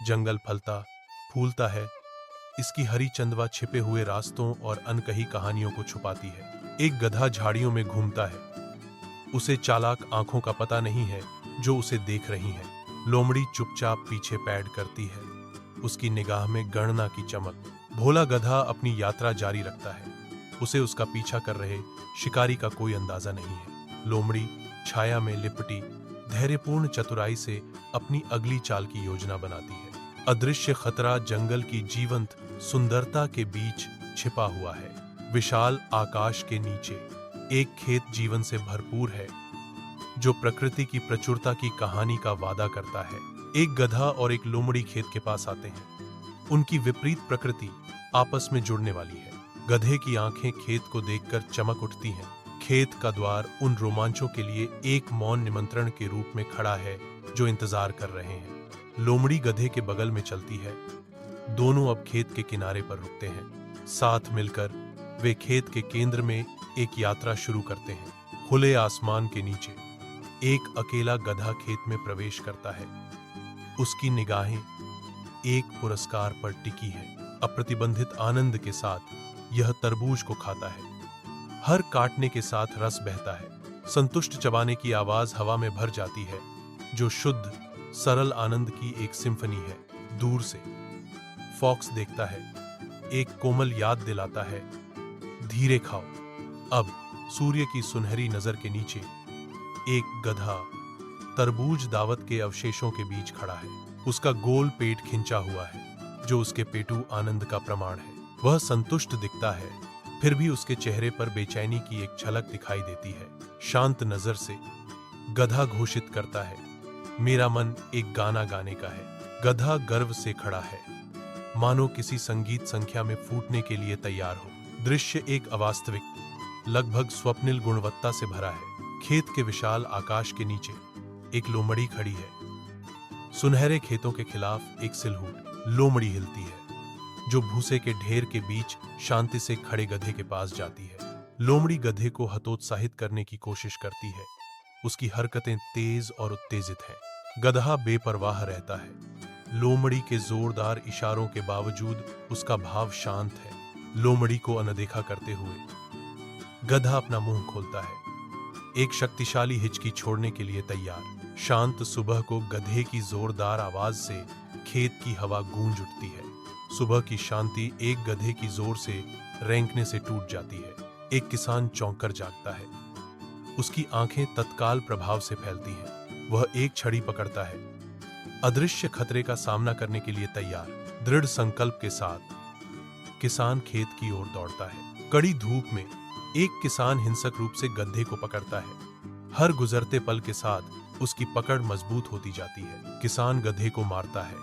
जंगल फलता फूलता है, इसकी हरी चंदवा छिपे हुए रास्तों और अनकही कहानियों को छुपाती है। एक गधा झाड़ियों में घूमता है, उसे चालाक आंखों का पता नहीं है जो उसे देख रही हैं। लोमड़ी चुपचाप पीछे पैड करती है, उसकी निगाह में गणना की चमक। भोला गधा अपनी यात्रा जारी रखता है, उसे उसका पीछा कर रहे शिकारी का कोई अंदाजा नहीं है। लोमड़ी छाया में लिपटी धैर्यपूर्ण चतुराई से अपनी अगली चाल की योजना बनाती है। अदृश्य खतरा जंगल की जीवंत सुंदरता के बीच छिपा हुआ है। विशाल आकाश के नीचे एक खेत जीवन से भरपूर है, जो प्रकृति की प्रचुरता की कहानी का वादा करता है। एक गधा और एक लोमड़ी खेत के पास आते हैं। उनकी विपरीत प्रकृति आपस में जुड़ने वाली है। गधे की आंखें खेत को देखकर चमक उठती हैं। खेत का द्वार उन रोमांचों के लिए एक मौन निमंत्रण के रूप में खड़ा है जो इंतजार कर रहे हैं। लोमड़ी गधे के बगल में चलती है। दोनों अब खेत के किनारे पर रुकते हैं। साथ मिलकर वे खेत के केंद्र में एक यात्रा शुरू करते हैं। खुले आसमान के नीचे एक अकेला गधा खेत में प्रवेश करता है। उसकी निगाहें एक पुरस्कार पर टिकी हैं। अप्रतिबंधित आनंद के साथ यह तरबूज को खाता है। हर काटने के साथ रस बहता है। संतुष्ट चबाने की आवाज हवा में भर जाती है, जो शुद्ध सरल आनंद की एक सिम्फनी है। दूर से फॉक्स देखता है, एक कोमल याद दिलाता है, धीरे खाओ। अब सूर्य की सुनहरी नजर के नीचे एक गधा तरबूज दावत के अवशेषों के बीच खड़ा है। उसका गोल पेट खिंचा हुआ है, जो उसके पेटू आनंद का प्रमाण है। वह संतुष्ट दिखता है, फिर भी उसके चेहरे पर बेचैनी की एक झलक दिखाई देती है। शांत नजर से गधा घोषित करता है, मेरा मन एक गाना गाने का है। गधा गर्व से खड़ा है, मानो किसी संगीत संख्या में फूटने के लिए तैयार हो। दृश्य एक अवास्तविक, लगभग स्वप्निल गुणवत्ता से भरा है। खेत के विशाल आकाश के नीचे एक लोमड़ी खड़ी है। सुनहरे खेतों के खिलाफ एक सिलहूट। लोमड़ी हिलती है, जो भूसे के ढेर के बीच शांति से खड़े गधे के पास जाती है। लोमड़ी गधे को हतोत्साहित करने की कोशिश करती है। उसकी हरकतें तेज और उत्तेजित हैं। गधा बेपरवाह रहता है। लोमड़ी के जोरदार इशारों के बावजूद उसका भाव शांत है। लोमड़ी को अनदेखा करते हुए गधा अपना मुंह खोलता है, एक शक्तिशाली हिचकी छोड़ने के लिए तैयार। शांत सुबह को गधे की जोरदार आवाज से खेत की हवा गूंज उठती है। सुबह की शांति एक गधे की जोर से रेंकने से टूट जाती है। एक किसान चौंक कर जागता है, उसकी आंखें तत्काल प्रभाव से फैलती हैं। वह एक छड़ी पकड़ता है, अदृश्य खतरे का सामना करने के लिए तैयार। दृढ़ संकल्प के साथ किसान खेत की ओर दौड़ता है। कड़ी धूप में एक किसान हिंसक रूप से गधे को पकड़ता है। हर गुजरते पल के साथ उसकी पकड़ मजबूत होती जाती है। किसान गधे को मारता है,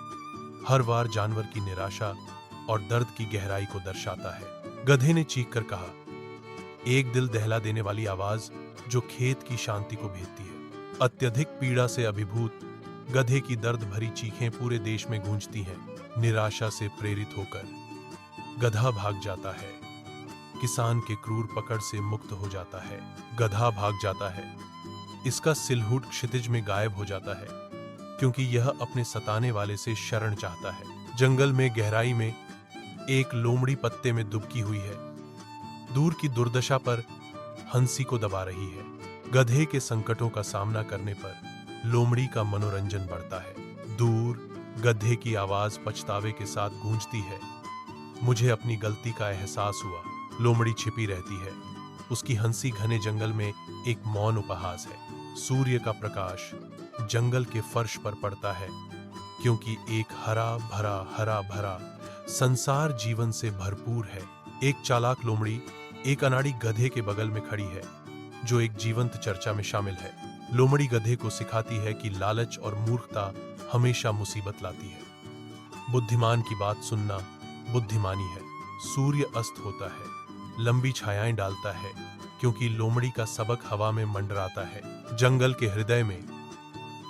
हर बार जानवर की निराशा और दर्द की गहराई को दर्शाता है। गधे ने चीख कर कहा, एक दिल दहला देने वाली आवाज जो खेत की शांति को भेदती है। अत्यधिक पीड़ा से अभिभूत गधे की दर्द भरी चीखें पूरे देश में गूंजती हैं। निराशा से प्रेरित होकर गधा भाग जाता है। किसान के क्रूर पकड़ से मुक्त हो जाता है। गधा भाग जाता है, इसका सिलहूट क्षितिज में गायब हो जाता है, क्योंकि यह अपने सताने वाले से शरण चाहता है। जंगल में गहराई में एक लोमड़ी पत्ते में दुबकी हुई है। दूर की दुर्दशा पर हंसी को दबा रही है। गधे के संकटों का सामना करने पर लोमड़ी का मनोरंजन बढ़ता है। दूर गधे की आवाज पछतावे के साथ गूंजती है, मुझे अपनी गलती का एहसास हुआ। लोमड़ी छिपी रहती है, उसकी हंसी घने जंगल में एक मौन उपहास है। सूर्य का प्रकाश जंगल के फर्श पर पड़ता है, क्योंकि एक हरा भरा संसार जीवन से भरपूर है। एक चालाक लोमड़ी एक अनाड़ी गधे के बगल में खड़ी है, जो एक जीवंत चर्चा में शामिल है। लोमड़ी गधे को सिखाती है कि लालच और मूर्खता हमेशा मुसीबत लाती है। बुद्धिमान की बात सुनना बुद्धिमानी है। सूर्य अस्त होता है, लंबी छायाएं डालता है, क्योंकि लोमड़ी का सबक हवा में मंडराता है। जंगल के हृदय में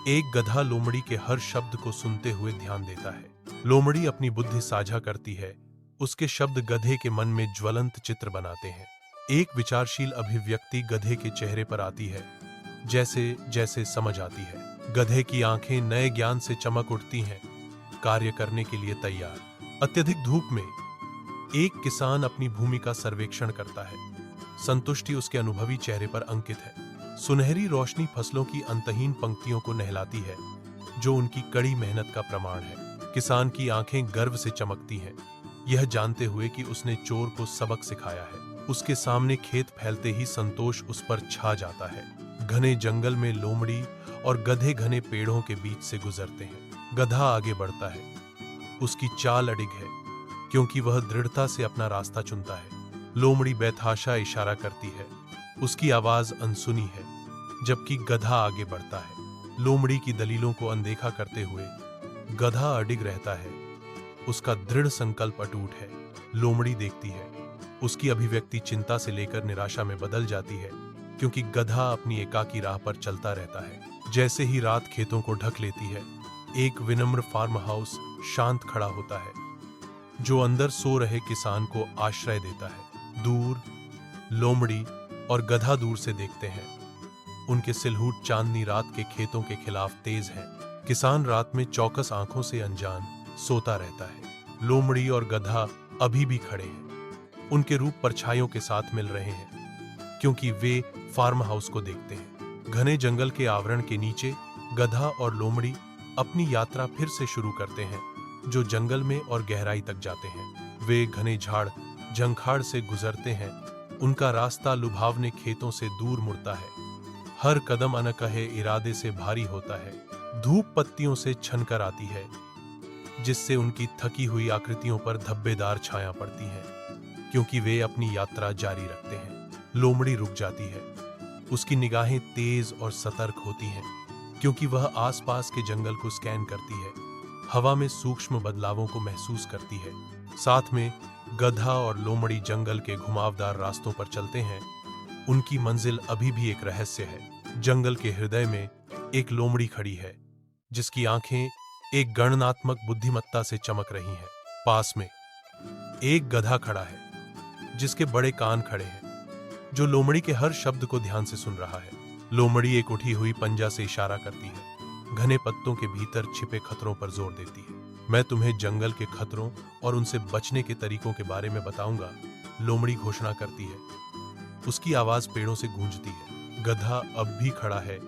एक गधा लोमड़ी के हर शब्द को सुनते हुए ध्यान देता है। लोमड़ी अपनी बुद्धि साझा करती है, उसके शब्द गधे के मन में ज्वलंत चित्र बनाते हैं। एक विचारशील अभिव्यक्ति गधे के चेहरे पर आती है, जैसे जैसे समझ आती है। गधे की आंखें नए ज्ञान से चमक उठती हैं, कार्य करने के लिए तैयार। अत्यधिक धूप में एक किसान अपनी भूमि का सर्वेक्षण करता है। संतुष्टि उसके अनुभवी चेहरे पर अंकित है। सुनहरी रोशनी फसलों की अंतहीन पंक्तियों को नहलाती है, जो उनकी कड़ी मेहनत का प्रमाण है। किसान की आंखें गर्व से चमकती हैं, यह जानते हुए कि उसने चोर को सबक सिखाया है। उसके सामने खेत फैलते ही संतोष उस पर छा जाता है। घने जंगल में लोमड़ी और गधे घने पेड़ों के बीच से गुजरते हैं। गधा आगे बढ़ता है। उसकी चाल अडिग है, क्योंकि वह दृढ़ता से अपना रास्ता चुनता है। लोमड़ी बेतहाशा इशारा करती है, उसकी आवाज अनसुनी है, जबकि गधा आगे बढ़ता है। लोमड़ी की दलीलों को अनदेखा करते हुए गधा अडिग रहता है। उसका दृढ़ संकल्प अटूट है। लोमड़ी देखती है, उसकी अभिव्यक्ति चिंता से लेकर निराशा में बदल जाती है, क्योंकि गधा अपनी एकाकी राह पर चलता रहता है। जैसे ही रात खेतों को ढक लेती है, एक विनम्र फार्म हाउस शांत खड़ा होता है, जो अंदर सो रहे किसान को आश्रय देता है। दूर लोमड़ी और गधा दूर से देखते हैं। उनके सिलहूट चांदनी रात के खेतों के खिलाफ तेज है। किसान रात में चौकस आंखों से अनजान सोता रहता है। लोमड़ी और गधा अभी भी खड़े हैं। उनके रूप परछाइयों के साथ मिल रहे हैं, क्योंकि वे फार्म हाउस को देखते हैं। घने जंगल के आवरण के नीचे गधा और लोमड़ी अपनी यात्रा फिर से शुरू करते हैं, जो जंगल में और गहराई तक जाते हैं। वे घने झाड़ झंखाड़ से गुजरते हैं। उनका रास्ता लुभावने खेतों से दूर मुड़ता है। हर कदम अनकहे इरादे से भारी होता है। धूप पत्तियों से छनकर आती है, जिससे उनकी थकी हुई आकृतियों पर धब्बेदार छाया पड़ती है, क्योंकि वे अपनी यात्रा जारी रखते हैं। लोमड़ी रुक जाती है। उसकी निगाहें तेज और सतर्क होती हैं, क्योंकि वह आसपास के जंगल को स्कैन करती है, हवा में सूक्ष्म बदलावों को महसूस करती है। साथ में गधा और लोमड़ी जंगल के घुमावदार रास्तों पर चलते हैं। उनकी मंजिल अभी भी एक रहस्य है। जंगल के हृदय में एक लोमड़ी खड़ी है, जिसकी आंखें एक गणनात्मक बुद्धिमत्ता से चमक रही हैं। पास में एक गधा खड़ा है, जिसके बड़े कान खड़े हैं, जो लोमड़ी के हर शब्द को ध्यान से सुन रहा है। लोमड़ी एक उठी हुई पंजा से इशारा करती है, घने पत्तों के भीतर छिपे खतरों पर जोर देती है। मैं तुम्हें जंगल के खतरों और उनसे बचने के तरीकों के बारे में बताऊंगा, लोमड़ी घोषणा करती है। उसकी आवाज पेड़ों से गूंजती है। गधा अब भी खड़ा है,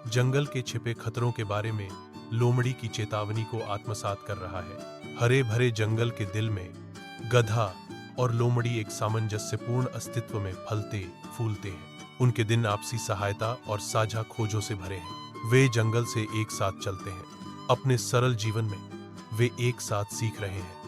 जंगल के छिपे खतरों के बारे में लोमड़ी की चेतावनी को आत्मसात कर रहा है। हरे भरे जंगल के दिल में गधा और लोमड़ी एक सामंजस्यपूर्ण अस्तित्व में फलते फूलते हैं। उनके दिन आपसी सहायता और साझा खोजों से भरे हैं। वे जंगल से एक साथ चलते हैं। अपने सरल जीवन में वे एक साथ सीख रहे हैं।